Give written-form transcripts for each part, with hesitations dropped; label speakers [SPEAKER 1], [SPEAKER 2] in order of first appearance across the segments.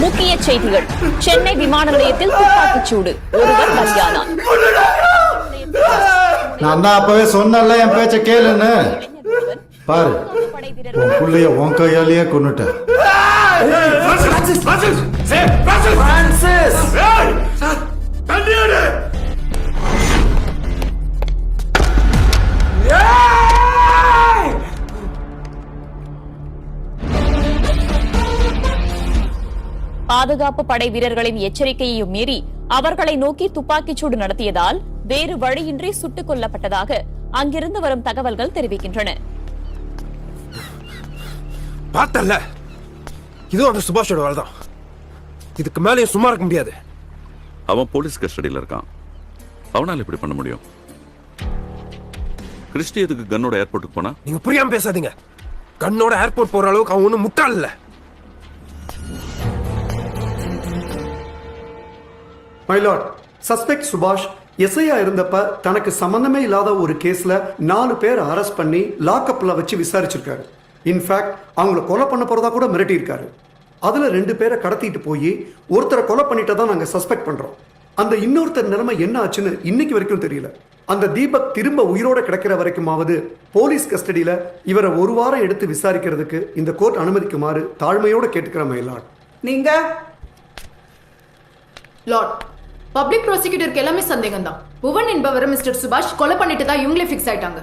[SPEAKER 1] முக்கிய செய்திகள். சென்னை விமான நிலையத்தில் துப்பாக்கிச் சூடு, ஒருவர் பலியானார்.
[SPEAKER 2] நான் தான் அப்பவே சொன்னல என் பேச்ச கேளுன்னு. பாரு, உன் புள்ளைய உன் கையாலேயே கொன்னுட்ட.
[SPEAKER 1] பாதுகாப்பு படை வீரர்களின் எச்சரிக்கையையும் மீறி அவர்களை நோக்கி துப்பாக்கிச்சூடு நடத்தியதால் வேறு வழியின்றி சுட்டுக் கொல்லப்பட்டதாக அங்கிருந்து வரும் தகவல்கள் தெரிவிக்கின்றன.
[SPEAKER 3] பார்த்தல்ல, இது அந்த சுபாஷோட வேலைதான். இதுக்கு மேலே சும்மா இருக்க முடியாது.
[SPEAKER 4] அவன் போலீஸ் கஸ்டடியில் இருக்கான். அவனால இப்படி பண்ண முடியும்? கிறிஸ்டி எதுக்கு கன்னோட ஏர்போர்ட்டுக்கு போனா?
[SPEAKER 3] நீங்க புரியாம பேசாதீங்க. கன்னோட ஏர்போர்ட் போற அளவுக்கு அவன் ஒன்னும் முட்டாள் இல்ல.
[SPEAKER 5] மை லார்ட், சஸ்பெக்ட் சுபாஷ் எஸ்ஐயா இருந்தப்ப தனக்கு சம்பந்தமே இல்லாத ஒரு கேஸ்ல 4 பேர் அரெஸ்ட் பண்ணி லாக்அப்ல வச்சு விசாரிச்சிருக்காரு. இன்ஃபேக்ட் அவங்கள கொலை பண்ண போறதா கூட மிரட்டி இருக்காரு. அதுல 2 பேரை கடத்திட்டு போய் ஒருத்தரை கொலை பண்ணிட்டதா நாங்க சஸ்பெக்ட் பண்றோம். அந்த இன்னொருத்தர் நிலைமை என்ன ஆச்சுன்னு இன்னைக்கு வரைக்கும் தெரியல. அந்த தீபக் திரும்ப உயிரோட கிடைக்கிற வரைக்குமாவது போலீஸ் கஸ்டடியில இவரை 1 வாரம் எடுத்து விசாரிக்கிறதுக்கு இந்த கோர்ட் அனுமதிக்குமாறு தாழ்மையோட கேட்டுக்கிற மை லார்ட்.
[SPEAKER 6] நீங்க லார்ட், பப்ளிக் ப்ராசிக்யூட்டருக்கு எல்லாமே சந்தேகம் தான். புவன் என்பவர் மிஸ்டர் சுபாஷ் கொலை பண்ணிட்டு தான் இவங்களே ஃபிக்ஸ் ஆயிட்டாங்க.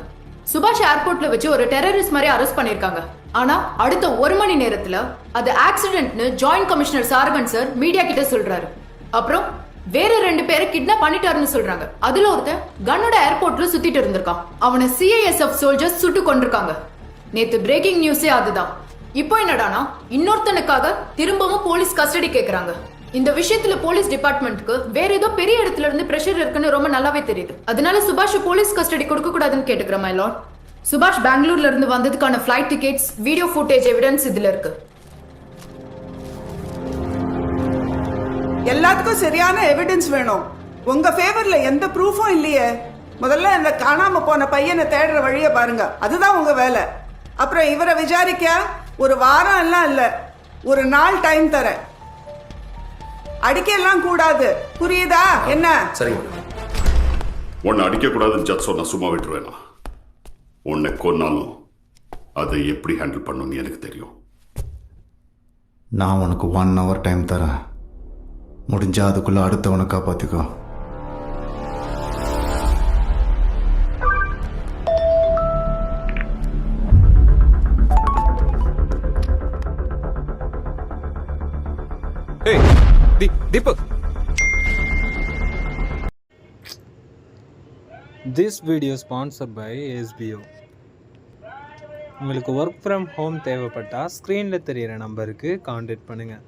[SPEAKER 6] சுபாஷ் ஏர்போர்ட்ல வச்சு ஒரு டெரரிஸ்ட் மாதிரி அரெஸ்ட் பண்ணிருக்காங்க. ஆனா அடுத்த 1 மணி நேரத்துல அது ஆக்சிடென்ட்னு ஜாயிண்ட் கமிஷனர் சார்கன் சார் மீடியா கிட்ட சொல்றாரு. அப்புறம் வேற 2 பேரை கிட்னாப் பண்ணிட்டாருன்னு சொல்றாங்க. அதுல ஒருத்தன் கன்னோட ஏர்போர்ட்ல சுத்திட்டு இருந்திருக்கான். அவனை CISF சோல்ஜர்ஸ் சுட்டு கொண்டிருக்காங்க. நேத்து பிரேக்கிங் நியூஸே அதுதான். இப்போ என்னடானா இன்னொருத்தனுக்காக திரும்பவும் போலீஸ் கஸ்டடி கேக்குறாங்க. இந்த விஷயத்துல போலீஸ் டிபார்ட்மெண்ட்க்கு வேற ஏதோ பெரிய இடத்துல இருந்து பிரஷர் இருக்குன்னு ரொம்ப நல்லாவே தெரியுது. அதனால சுபாஷ் போலீஸ் கஸ்டடி கொடுக்க கூடாதுன்னு கேட்டுக்கிறேன் மை லார்ட். சுபாஷ் பெங்களூர்ல இருந்து வந்ததுக்கான flight tickets, video footage evidence இதுல இருக்கு.
[SPEAKER 7] எல்லாத்துக்கும் சரியான எவிடன்ஸ் வேணும். உங்க ஃபேவர்ல எந்த ப்ரூஃபும் இல்லையே. முதல்ல இந்த காணாம போன பையனை தேடுற வழியை பாருங்க. அதுதான் உங்க வேலை. அப்புறம் இவரை விசாரிக்க 1 வாரம் எல்லாம் இல்ல, 1 நாள் டைம் தரேன். அடிக்கலாம் கூடாது, புரியுதா? என்ன?
[SPEAKER 8] சரி, உன்னை அடிக்க கூடாதுன்னு ஜட்ஜ் சொன்னா சும்மா விட்டுருவேனா? உன்னை கொன்னாலும் அதை எப்படி ஹேண்டில் பண்ணணும்னு எனக்கு தெரியும்.
[SPEAKER 2] நான் உனக்கு 1 hour டைம் தரேன். முடிஞ்சா அதுக்குள்ள அடுத்தவனை காப்பாத்திக்கோ.
[SPEAKER 3] Deepak.
[SPEAKER 9] This video sponsored by SBO. உங்களுக்கு ஒர்க் ஃப்ரம் ஹோம் தேவைப்பட்டா ஸ்க்ரீனில் தெரியிற நம்பருக்கு கான்டாக்ட் பண்ணுங்கள்.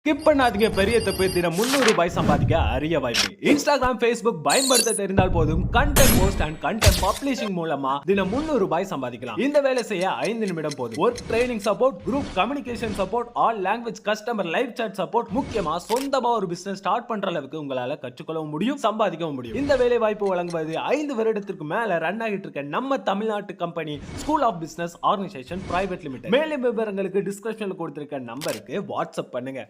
[SPEAKER 10] ஸ்கிப் பண்ணாதீங்க, பெரிய தப்பு. தினம் 300 ரூபாய் சம்பாதிக்க அரிய வாய்ப்பு. இன்ஸ்டாகிராம், ஃபேஸ்புக் பயன்படுத்த தெரிந்தால் போதும். Content post and content publishing மூலமா தினம் 300 ரூபாய் சம்பாதிக்கலாம். இந்த வேலை செய்ய 5 நிமிடம் போதும். Work training support, group communication support, all language customer live chat support, முக்கியமா சொந்தமா ஒரு பிசினஸ் ஸ்டார்ட் பண்ற அளவுக்கு உங்களால கற்றுக்கொள்ளவும் முடியும், சம்பாதிக்கவும் முடியும். இந்த வேலை வாய்ப்பு வழங்குவது 5 வருடத்திற்கு மேல ரன் ஆகிட்டு இருக்க நம்ம தமிழ்நாட்டு company school of business organisation private limited. மேலும் விவரங்களுக்கு டிஸ்கிரிப்ஷன்ல கொடுத்திருக்க நம்பருக்கு வாட்ஸ்அப் பண்ணுங்க.